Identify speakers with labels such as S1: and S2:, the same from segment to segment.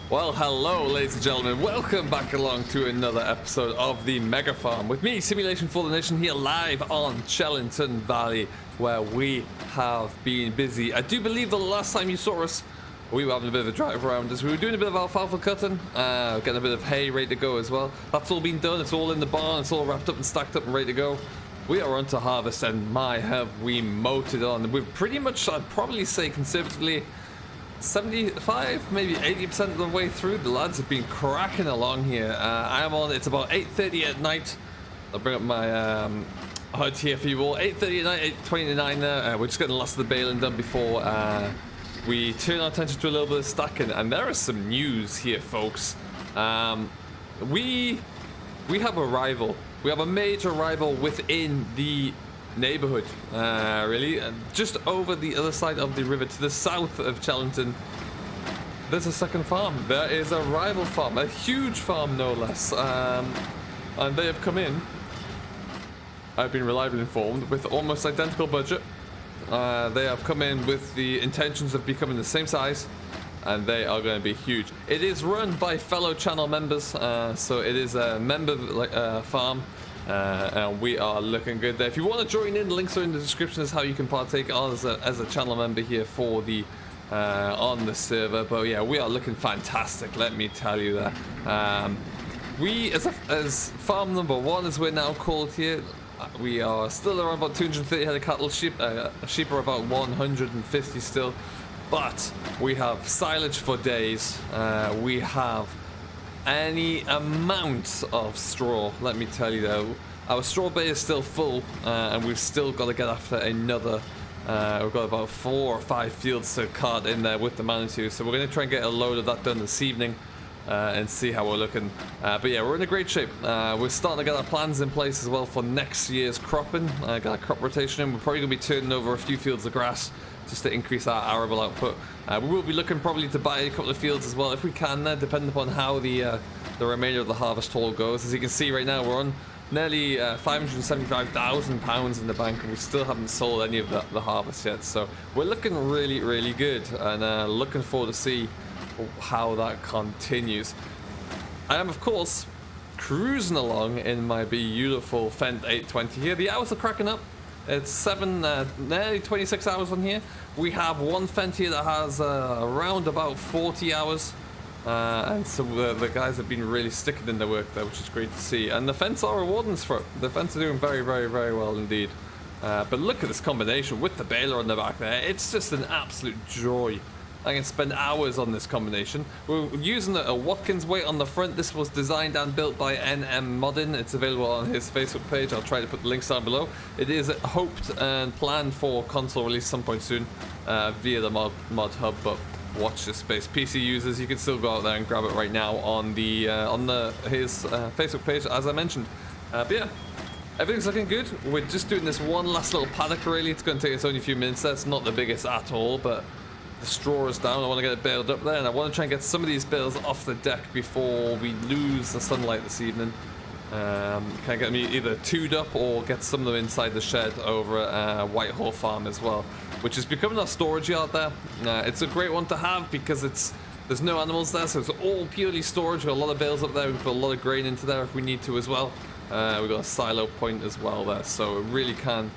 S1: Well, hello, ladies and gentlemen. Welcome back along to another episode of the Mega Farm with me, Simulation for the Nation, here live on Chellington Valley, where we have been busy. I do believe the last time you saw us, we were having a bit of a drive around as we were doing a bit of alfalfa cutting, getting a bit of hay ready to go as well. That's all been done. It's all in the barn. It's all wrapped up and stacked up and ready to go. We are on to harvest, and my, have we motored on. We've pretty much, I'd probably say conservatively, 75, maybe 80% of the way through. The lads have been cracking along here. I am on, it's about 8:30 at night. I'll bring up my HUD here for you all. 8:30 at night, 8:29 there. We're just getting the last of the baling done before we turn our attention to a little bit of stacking. And there is some news here, folks. We have a rival. We have a major rival within the neighborhood, really, just over the other side of the river to the south of Chellington. There's a second farm. There is a rival farm, a huge farm no less, and they have come in, I've been reliably informed, with almost identical budget. They have come in with the intentions of becoming the same size, and they are going to be huge. It is run by fellow channel members, so it is a member farm. And we are looking good there. If you want to join in, the links are in the description as how you can partake as a channel member here for the on the server. But yeah, we are looking fantastic, let me tell you that. We as farm number one, as we're now called here, we are still around about 230 head of cattle. Sheep are about 150 still, but we have silage for days. We have any amount of straw, let me tell you though. Our straw bay is still full, and we've still got to get after another. We've got about 4 or 5 fields to cart in there with the M.2, so we're going to try and get a load of that done this evening and see how we're looking. But yeah, we're in a great shape. We're starting to get our plans in place as well for next year's cropping. Got a crop rotation in. We're probably going to be turning over a few fields of grass just to increase our arable output. We will be looking probably to buy a couple of fields as well if we can there, depending upon how the remainder of the harvest haul goes. As you can see right now, we're on nearly £575,000 in the bank, and we still haven't sold any of the harvest yet. So we're looking really, really good, and looking forward to see how that continues. I am, of course, cruising along in my beautiful Fendt 820 here. The hours are cracking up. It's nearly 26 hours on here. We have one Fendt here that has around about 40 hours. And so the guys have been really sticking in their work there, which is great to see. And the Fendts are rewarding us for it. The Fendts are doing very, very, very well indeed. But look at this combination with the baler on the back there. It's just an absolute joy. I can spend hours on this combination. We're using a Watkins weight on the front. This was designed and built by NM Modding. It's available on his Facebook page. I'll try to put the links down below. It is hoped and planned for console release some point soon via the mod hub, but watch this space. PC users, you can still go out there and grab it right now on his Facebook page, as I mentioned. But yeah, everything's looking good. We're just doing this one last little paddock really. It's going to take us only a few minutes. That's not the biggest at all, but the straw is down. I want to get it baled up there, and I want to try and get some of these bales off the deck before we lose the sunlight this evening. Can I get them either twoed up or get some of them inside the shed over at Whitehall Farm as well, which is becoming our storage yard there. It's a great one to have because there's no animals there, so it's all purely storage. We've got a lot of bales up there. We can put a lot of grain into there if we need to as well. We've got a silo point as well there, so it really can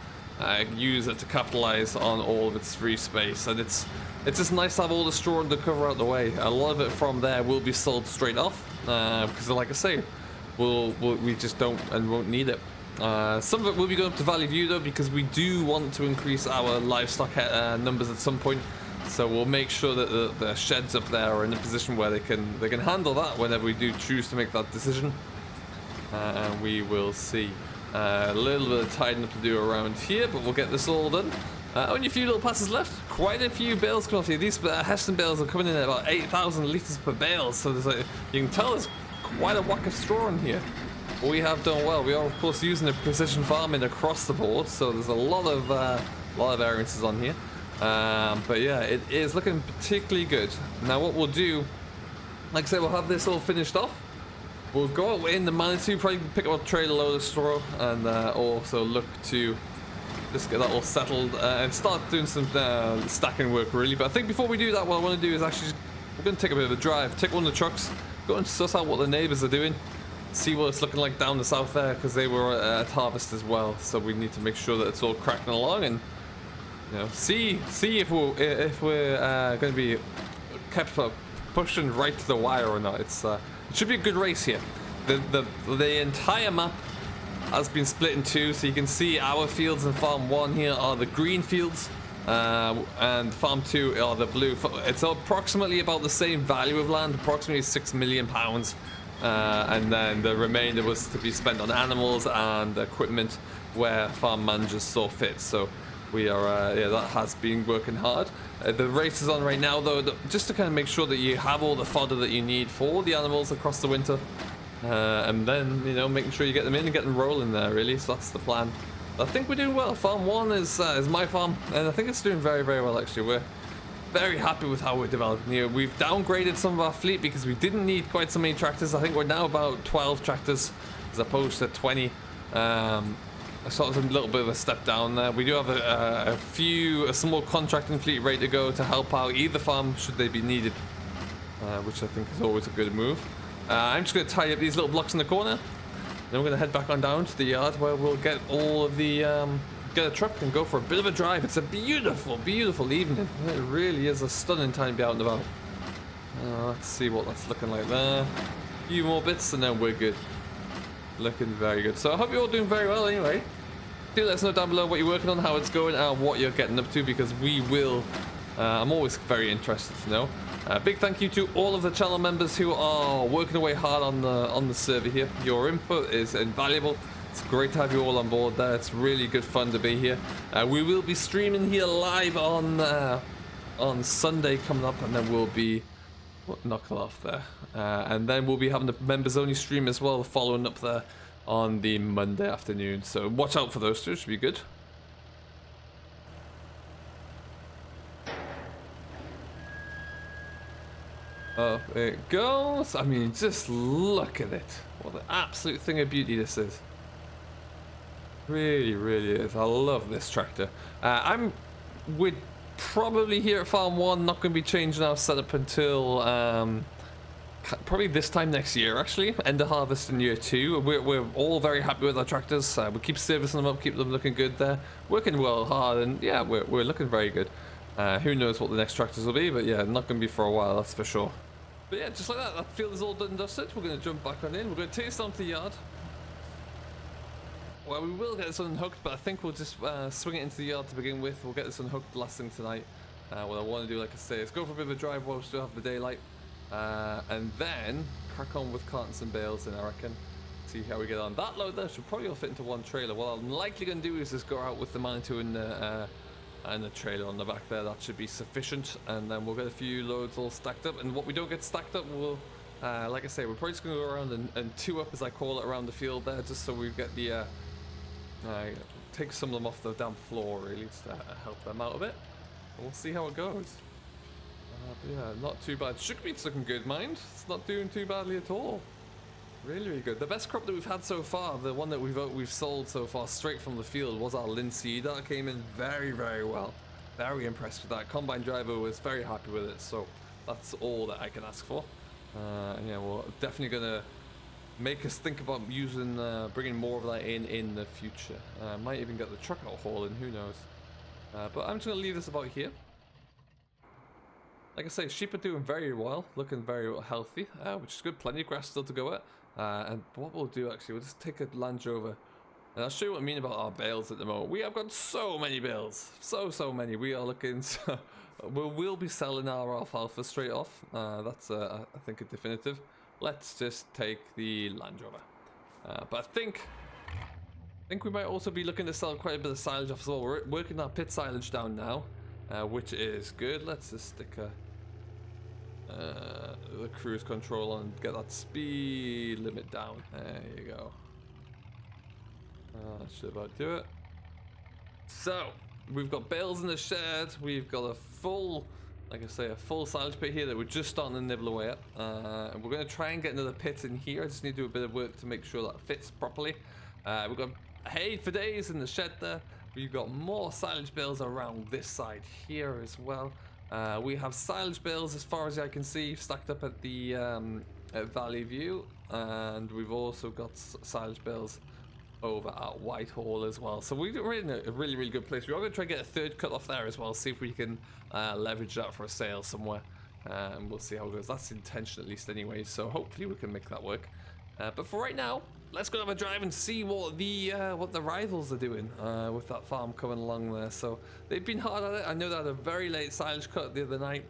S1: use it to capitalize on all of its free space. And it's just nice to have all the straw and the cover out the way. A lot of it from there will be sold straight off because, like I say, we just don't and won't need it. Some of it will be going up to Valley View though, because we do want to increase our livestock numbers at some point. So we'll make sure that the sheds up there are in a position where they can handle that whenever we do choose to make that decision. And we will see. A little bit of tidying up to do around here, but we'll get this all done. Only a few little passes left. Quite a few bales coming off here. These Heston bales are coming in at about 8,000 litres per bale, so there's you can tell there's quite a whack of straw in here. We have done well. We are, of course, using the precision farming across the board, so there's a lot of variances on here. But yeah, it is looking particularly good. Now what we'll do, like I say, we'll have this all finished off. We'll go out in the M.2, probably pick up a trailer load of straw, and also look to just get that all settled and start doing some stacking work really. But I think before we do that, what I want to do is actually we're going to take a bit of a drive, take one of the trucks, go and suss out what the neighbors are doing, see what it's looking like down the south there, because they were at harvest as well. So we need to make sure that it's all cracking along, and you know, see if we're going to be kept pushing right to the wire or not. It should be a good race here. The entire map has been split in two, so you can see our fields in Farm 1 here are the green fields, and Farm 2 are the blue. It's approximately about the same value of land, approximately £6 million, and then the remainder was to be spent on animals and equipment where farm managers saw fit. So we are, yeah, that has been working hard. The race is on right now, though, just to kind of make sure that you have all the fodder that you need for the animals across the winter. And then, you know, making sure you get them in and get them rolling there, really. So that's the plan. I think we're doing well. Farm 1 is my farm, and I think it's doing very, very well, actually. We're very happy with how we're developing here. We've downgraded some of our fleet because we didn't need quite so many tractors. I think we're now about 12 tractors as opposed to 20. Sort of a little bit of a step down there. We do have a small contracting fleet ready to go to help out either farm should they be needed, which I think is always a good move. I'm just going to tie up these little blocks in the corner. Then we're going to head back on down to the yard where we'll get all of the get a truck and go for a bit of a drive. It's a beautiful, beautiful evening. It really is a stunning time to be out and about. Let's see what that's looking like there. A few more bits and then we're good. Looking very good. So I hope you're all doing very well anyway. Do let us know down below what you're working on, how it's going, and what you're getting up to, because we will. I'm always very interested to know. Big thank you to all of the channel members who are working away hard on the server here. Your input is invaluable. It's great to have you all on board there. It's really good fun to be here. We will be streaming here live on Sunday coming up, and then we'll be knock it off there. And then we'll be having the members only stream as well, following up there on the Monday afternoon. So watch out for those two. Should be good. Up it goes. I mean, just look at it. What an absolute thing of beauty this is. Really, really is. I love this tractor. We're probably here at Farm 1 not going to be changing our setup until probably this time next year, actually. End of harvest in year 2. We're all very happy with our tractors. We keep servicing them up, keep them looking good there. Working well hard, and yeah, we're looking very good. Who knows what the next tractors will be, but yeah, not going to be for a while, that's for sure. But yeah, just like that field is all done and dusted. We're going to jump back on in. We're going to take this down to the yard. Well, we will get this unhooked, but I think we'll just swing it into the yard to begin with. We'll get this unhooked last thing tonight. What I want to do, like I say, is go for a bit of a drive while we still have the daylight. And then crack on with cartons and bales, and I reckon. See how we get on. That load there should probably all fit into one trailer. What I'm likely going to do is just go out with the Manitou and the trailer on the back there. That should be sufficient, and then we'll get a few loads all stacked up, and what we don't get stacked up, we'll like I say, we're probably just going to go around and two up, as I call it, around the field there, just so we get the take some of them off the damp floor, really, just to help them out a bit, and we'll see how it goes. But yeah, not too bad. Sugar beet's looking good, mind. It's not doing too badly at all. Really, really good. The best crop that we've had so far, the one that we've sold so far straight from the field, was our linseed. That came in very, very well. Very impressed with that. Combine driver was very happy with it, so that's all that I can ask for. And yeah, we're definitely gonna make us think about using, bringing more of that in the future. Might even get the truck out hauling, who knows. But I'm just gonna leave this about here. Like I say, sheep are doing very well, looking very healthy, which is good. Plenty of grass still to go at. And what we'll do, actually, we'll just take a Land Rover, and I'll show you what I mean about our bales at the moment. We have got so many bales, so many. We are looking, we'll be selling our alfalfa straight off. That's I think a definitive. Let's just take the Land Rover. But I think we might also be looking to sell quite a bit of silage off as well. We're working our pit silage down now, which is good. Let's just stick the cruise control on and get that speed limit down. There you go. That should about do it. So we've got bales in the shed. We've got a full, like I say, a full silage pit here that we're just starting to nibble away at. And we're going to try and get another pit in here. I just need to do a bit of work to make sure that fits properly. We've got hay for days in the shed there. We've got more silage bales around this side here as well. We have silage bales as far as I can see stacked up at the at Valley View, and we've also got silage bales over at Whitehall as well. So we're in a really, really good place. We are going to try and get a third cut off there as well, see if we can leverage that for a sale somewhere, and we'll see how it goes. That's the intention at least anyway, so hopefully we can make that work. But for right now, let's go have a drive and see what the rivals are doing with that farm coming along there. So they've been hard at it. I know they had a very late silage cut the other night,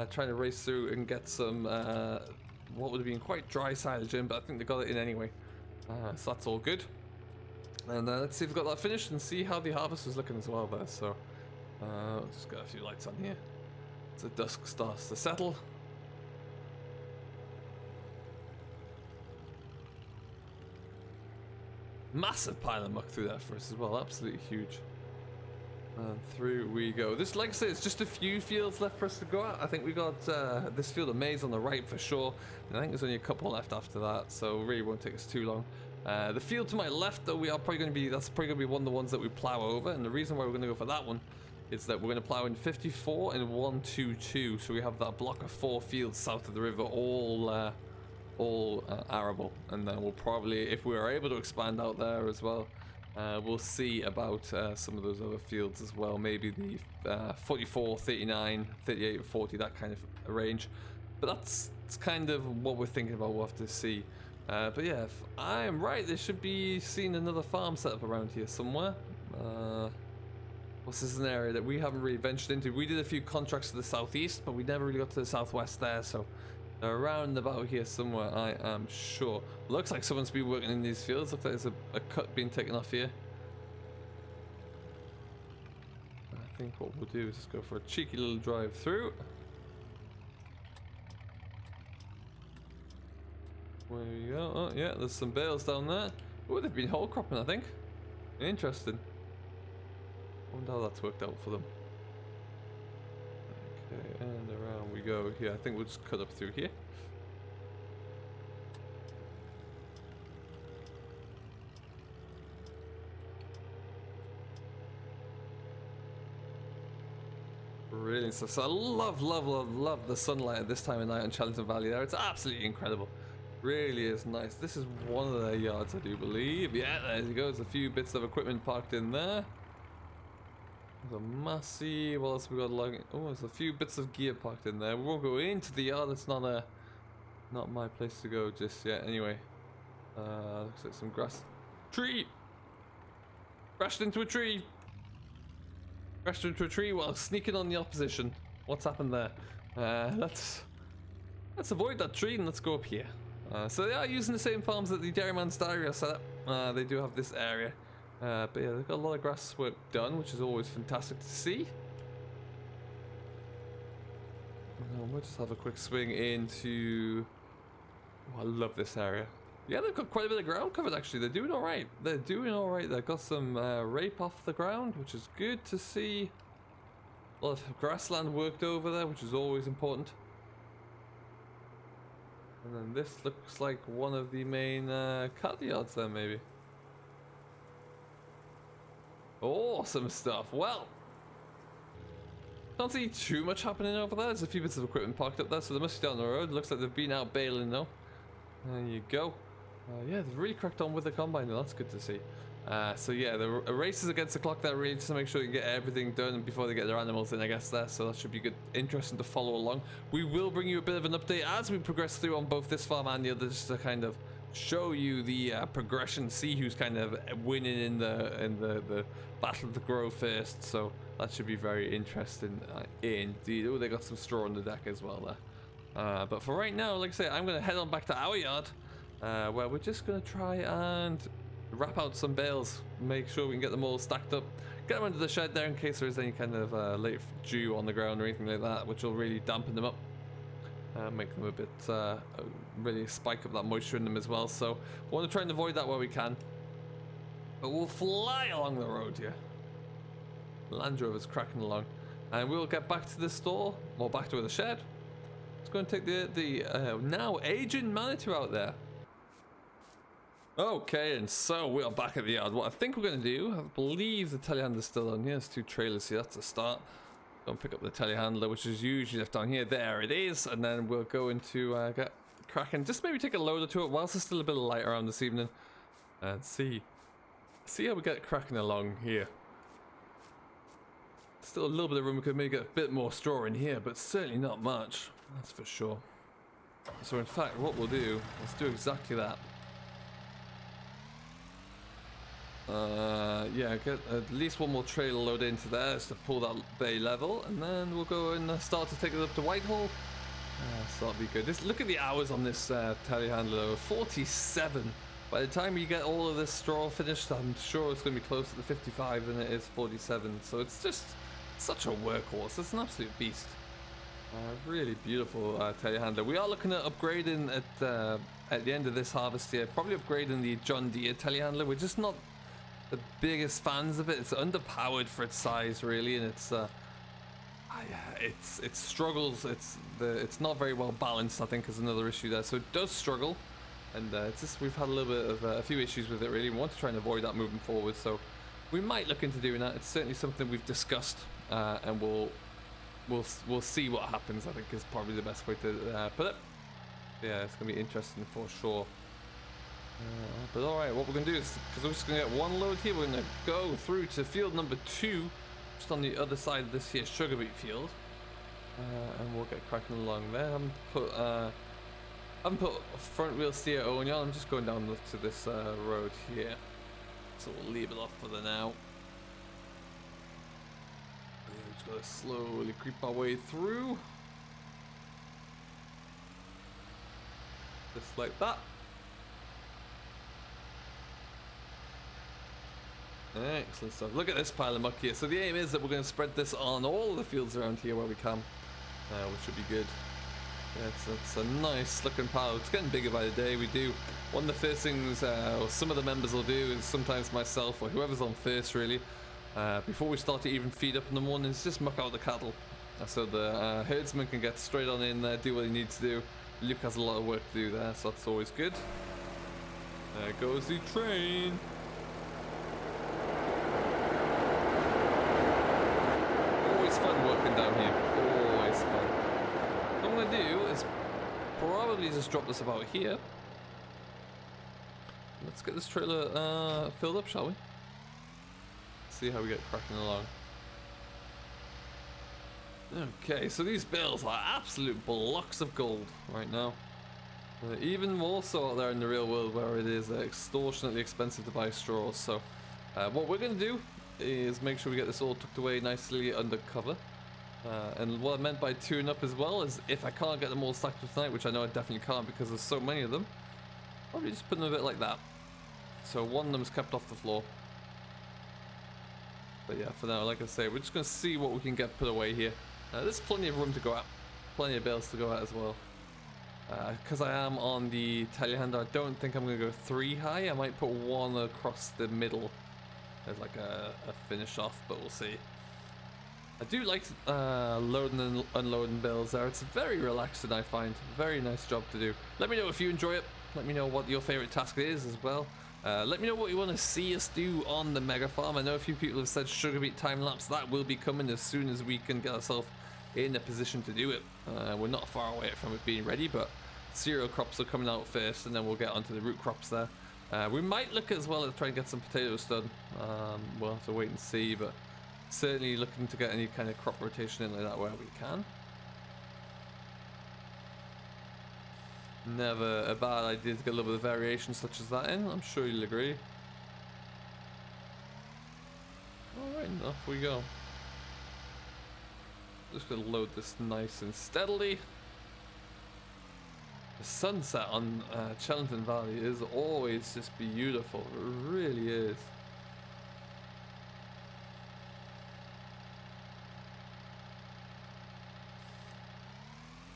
S1: trying to race through and get some what would have been quite dry silage in, but I think they got it in anyway. So that's all good. And let's see if we've got that finished and see how the harvest is looking as well there. So just got a few lights on here. So dusk starts to settle. Massive pile of muck through there for us as well, absolutely huge. And through we go. This, like I say, it's just a few fields left for us to go at. I think we got this field of maize on the right for sure, and I think there's only a couple left after that, so it really won't take us too long. The field to my left, though, that's probably going to be one of the ones that we plow over, and the reason why we're going to go for that one is that we're going to plow in 54 and 122, so we have that block of 4 fields south of the river, all arable, and then we'll probably, if we are able to expand out there as well, we'll see about some of those other fields as well, maybe the 44, 39, 38, 40, that kind of range. But that's kind of what we're thinking about. We'll have to see. But yeah, if I am right, there should be seen another farm set up around here somewhere. This is an area that we haven't really ventured into. We did a few contracts to the southeast, but we never really got to the southwest there, so around about here somewhere, I am sure. Looks like someone's been working in these fields. Looks like there's a cut being taken off here. I think what we'll do is just go for a cheeky little drive through. Where we go? Oh yeah, there's some bales down there. Oh, they've been whole cropping, I think. Interesting. Wonder how that's worked out for them. Okay, and around we go here. I think we'll just cut up through here. Brilliant stuff. So I love the sunlight at this time of night on Chellington Valley there. It's absolutely incredible. Really is nice. This is one of their yards, I do believe. Yeah, there you go. There's a few bits of equipment parked in there. There's a massive, what else we got? Oh, there's a few bits of gear parked in there. We won't go into the yard. It's not my place to go just yet. Anyway, looks like some grass. Tree crashed into a tree. Crashed into a tree while sneaking on the opposition. What's happened there? Let's avoid that tree and let's go up here. So they are using the same farms that the Dairyman's Diary are set up. They do have this area. But yeah, they've got a lot of grass work done, which is always fantastic to see. And we'll just have a quick swing into... Oh, I love this area. Yeah, they've got quite a bit of ground covered actually. They're doing alright. They're doing alright. They've got some rape off the ground, which is good to see. A lot of grassland worked over there, which is always important. And then this looks like one of the main cattle yards there, maybe. Awesome stuff. Well, don't see too much happening over there. There's a few bits of equipment parked up there, so they must be down the road. Looks like they've been out baling though. There you go. Yeah, they've really cracked on with the combine though. That's good to see. So yeah, the races against the clock there, really, just to make sure you get everything done before they get their animals in, I guess, there. So that should be good, interesting to follow along. We will bring you a bit of an update as we progress through on both this farm and the other, just to kind of show you the progression, see who's kind of winning in the battle to grow first. So that should be very interesting indeed. Oh, they got some straw on the deck as well there. But for right now, like I say, I'm going to head on back to our yard, where we're just going to try and wrap out some bales, make sure we can get them all stacked up, get them under the shed there in case there's any kind of late dew on the ground or anything like that, which will really dampen them up. Make them a bit, really spike up that moisture in them as well. So we want to try and avoid that where we can. But we'll fly along the road here. Land Rover's cracking along. And we'll get back to the store, or back to the shed. Let's go and take the now aging Manitou out there. Okay, and so we are back at the yard. What I think we're going to do, I believe the telehandler's still on here. There's 2 trailers here, that's a start. Go and pick up the telehandler, which is usually left down here. There it is, and then we'll go into get cracking. Just maybe take a load or two whilst there's still a bit of light around this evening, and see how we get cracking along here. Still a little bit of room. We could maybe get a bit more straw in here, but certainly not much. That's for sure. So in fact, what we'll do, let's do exactly that. Yeah, get at least one more trailer load into there just to pull that bay level, and then we'll go and start to take it up to Whitehall. So that'll be good. Look at the hours on this telehandler, 47. By the time you get all of this straw finished, I'm sure it's going to be closer to 55 than it is 47. So it's just such a workhorse. It's an absolute beast. Really beautiful telehandler. We are looking at upgrading at the end of this harvest here. Probably upgrading the John Deere telehandler. We're just not the biggest fans of it. It's underpowered for its size, really, and it struggles. It's not very well balanced, I think, is another issue there. So it does struggle, and it's just we've had a little bit of a few issues with it. Really, we want to try and avoid that moving forward. So we might look into doing that. It's certainly something we've discussed, and we'll see what happens. I think is probably the best way to put it. Yeah, it's gonna be interesting for sure. But alright, what we're going to do is, because we're just going to get one load here, we're going to go through to field number 2, just on the other side of this here sugar beet field. And we'll get cracking along there. I haven't put front wheel steer on you. I'm just going down to this road here. So we'll leave it off for the now. Yeah, just got to slowly creep our way through. Just like that. Excellent stuff. Look at this pile of muck here. So the aim is that we're going to spread this on all of the fields around here where we can, which should be good. Yeah, it's a nice looking pile. It's getting bigger by the day. We do. One of the first things some of the members will do is sometimes myself or whoever's on first really, before we start to even feed up in the morning, is just muck out the cattle. So the herdsman can get straight on in there, do what he needs to do. Luke has a lot of work to do there, so that's always good. There goes the train. Fun working down here, always fun. What I'm going to do is probably just drop this about here. Let's get this trailer filled up, shall we? See how we get cracking along. Okay, so these bales are absolute blocks of gold right now. Even more so out there in the real world where it is extortionately expensive to buy straws. So what we're going to do is make sure we get this all tucked away nicely under cover. And what I meant by tune up as well is if I can't get them all stacked up tonight, which I know I definitely can't because there's so many of them, probably just put them a bit like that. So one of them's kept off the floor. But yeah, for now, like I say, we're just going to see what we can get put away here. There's plenty of room to go at, plenty of bales to go at as well. Because I am on the telehandler, I don't think I'm going to go 3 high. I might put 1 across the middle as like a finish off, but we'll see. I do like loading and unloading bales there. It's very relaxing, I find. Very nice job to do. Let me know if you enjoy it. Let me know what your favorite task is as well. Let me know what you want to see us do on the mega farm. I know a few people have said sugar beet time lapse. That will be coming as soon as we can get ourselves in a position to do it. We're not far away from it being ready, but cereal crops are coming out first, and then we'll get onto the root crops there. We might look as well at trying to get some potatoes done. We'll have to wait and see, but certainly looking to get any kind of crop rotation in like that where we can. Never a bad idea to get a little bit of variation such as that in, I'm sure you'll agree. Alright, off we go. Just gonna load this nice and steadily. The sunset on Chellington Valley is always just beautiful, it really is.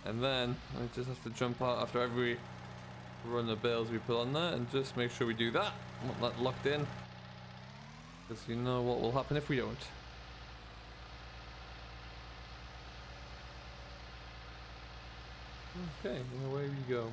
S1: And then I just have to jump out after every run of bales we put on there and just make sure we do that. Want that locked in, because you know what will happen if we don't. Okay, and away we go.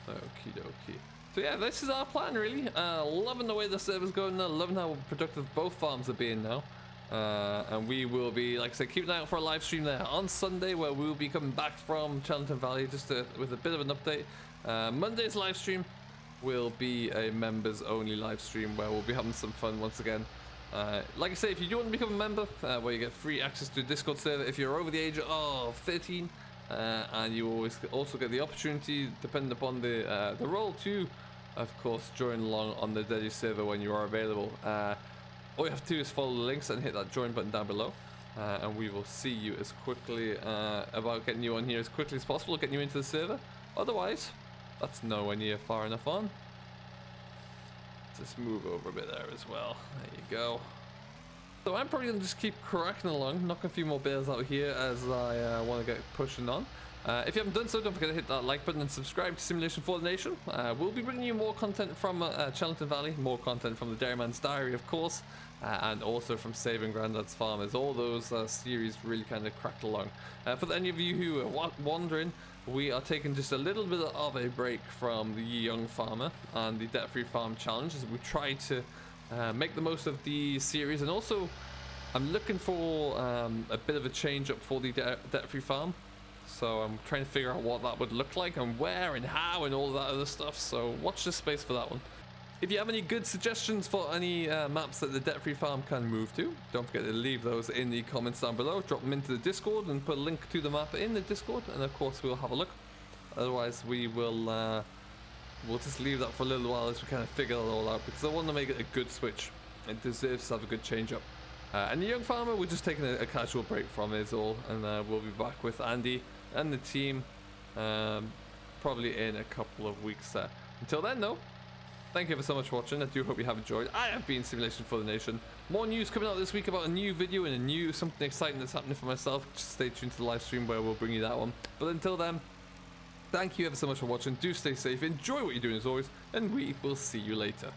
S1: Okie dokie. So yeah, this is our plan really. Loving the way the server's going now, loving how productive both farms are being now. And we will be, like I said, keep an eye out for a live stream there on Sunday, where we'll be coming back from Chellington Valley just with a bit of an update. Monday's live stream will be a members only live stream where we'll be having some fun once again. Like I say, if you do want to become a member, where you get free access to a Discord server if you're over the age of 13, and you also get the opportunity, depending upon the role, to, of course, join along on the daily server when you are available. All you have to do is follow the links and hit that join button down below, and we will see you as quickly about getting you on here as quickly as possible, getting you into the server. Otherwise, that's nowhere near far enough on. Let's move over a bit there as well. There you go. So I'm probably going to just keep cracking along, knock a few more bales out here as I want to get pushing on. If you haven't done so, don't forget to hit that like button and subscribe to Simulation for the Nation. We'll be bringing you more content from Chellington Valley, more content from the Dairyman's Diary, of course, and also from Saving Grandad's Farm, as all those series really kind of cracked along. For any of you who are wondering, we are taking just a little bit of a break from the Young Farmer and the Debt-Free Farm Challenge as we try to make the most of the series, and also I'm looking for a bit of a change up for the Debt-Free Farm. So I'm trying to figure out what that would look like and where and how and all that other stuff. So watch this space for that one. If you have any good suggestions for any maps that the Debt-Free Farm can move to, don't forget to leave those in the comments down below. Drop them into the Discord and put a link to the map in the Discord, and of course we'll have a look. Otherwise we will we'll just leave that for a little while as we kind of figure it all out, because I want to make it a good switch. It deserves to have a good change up. And the Young Farmer, we're just taking a casual break from is all, and we'll be back with Andy and the team probably in a couple of weeks there. Until then though, thank you ever so much for watching. I do hope you have enjoyed. I have been Simulation for the Nation. More news coming out this week about a new video and something exciting that's happening for myself. Just stay tuned to the live stream where we'll bring you that one. But until then, thank you ever so much for watching. Do stay safe, enjoy what you're doing as always, and we will see you later.